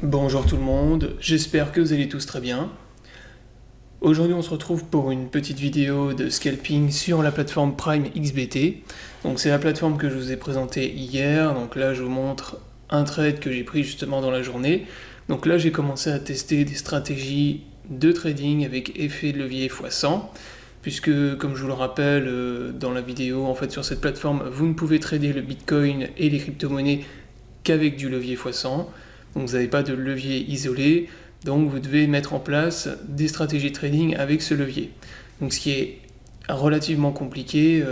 Bonjour tout le monde, j'espère que vous allez tous très bien. Aujourd'hui on se retrouve pour une petite vidéo de scalping sur la plateforme Prime XBT. Donc c'est la plateforme que je vous ai présentée hier, donc là je vous montre un trade que j'ai pris justement dans la journée. Donc là j'ai commencé à tester des stratégies de trading avec effet de levier x100, puisque comme je vous le rappelle dans la vidéo, en fait sur cette plateforme vous ne pouvez trader le Bitcoin et les crypto-monnaies qu'avec du levier x100. Donc vous n'avez pas de levier isolé, donc vous devez mettre en place des stratégies de trading avec ce levier. Donc ce qui est relativement compliqué,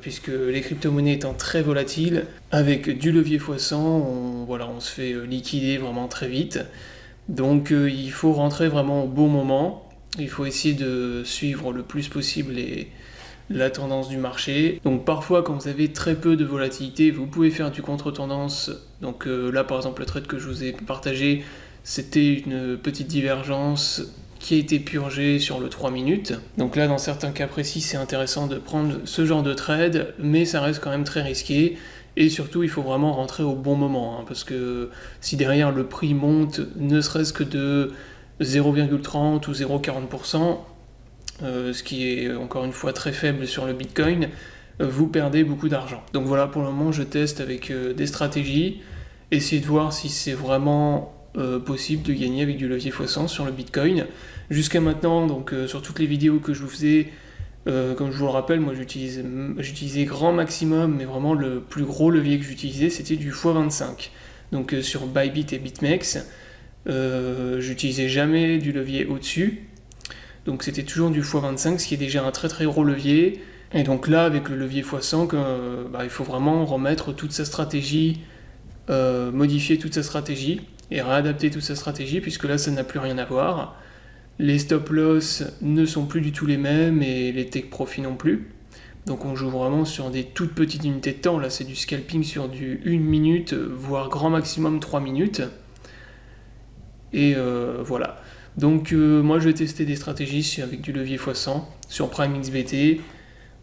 puisque les crypto-monnaies étant très volatiles, avec du levier x100, on se fait liquider vraiment très vite. Donc il faut rentrer vraiment au bon moment, il faut essayer de suivre le plus possible la tendance du marché. Donc parfois quand vous avez très peu de volatilité, vous pouvez faire du contre-tendance. Donc là par exemple le trade que je vous ai partagé, c'était une petite divergence qui a été purgée sur le 3 minutes. Donc là dans certains cas précis c'est intéressant de prendre ce genre de trade, mais ça reste quand même très risqué. Et surtout il faut vraiment rentrer au bon moment, parce que si derrière le prix monte ne serait-ce que de 0,30 ou 0,40%, ce qui est encore une fois très faible sur le Bitcoin, vous perdez beaucoup d'argent. Donc voilà, pour le moment je teste avec des stratégies, essayer de voir si c'est vraiment possible de gagner avec du levier x100 sur le Bitcoin. Jusqu'à maintenant, donc sur toutes les vidéos que je vous faisais, comme je vous le rappelle, moi j'utilisais grand maximum, mais vraiment le plus gros levier que j'utilisais c'était du x25. Donc sur Bybit et BitMEX, j'utilisais jamais du levier au-dessus. Donc c'était toujours du x25, ce qui est déjà un très très gros levier. Et donc là, avec le levier x100, il faut vraiment remettre toute sa stratégie, modifier toute sa stratégie et réadapter toute sa stratégie, puisque là, ça n'a plus rien à voir. Les stop-loss ne sont plus du tout les mêmes et les take-profit non plus. Donc on joue vraiment sur des toutes petites unités de temps. Là, c'est du scalping sur du 1 minute, voire grand maximum 3 minutes. Et voilà. Donc moi je vais tester des stratégies avec du levier x100 sur Prime XBT.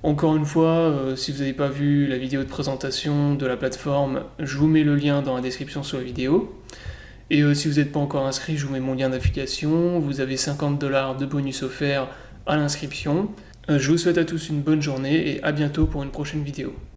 Encore une fois, si vous n'avez pas vu la vidéo de présentation de la plateforme, je vous mets le lien dans la description sous la vidéo. Et si vous n'êtes pas encore inscrit, je vous mets mon lien d'affiliation. Vous avez 50$ de bonus offerts à l'inscription. Je vous souhaite à tous une bonne journée et à bientôt pour une prochaine vidéo.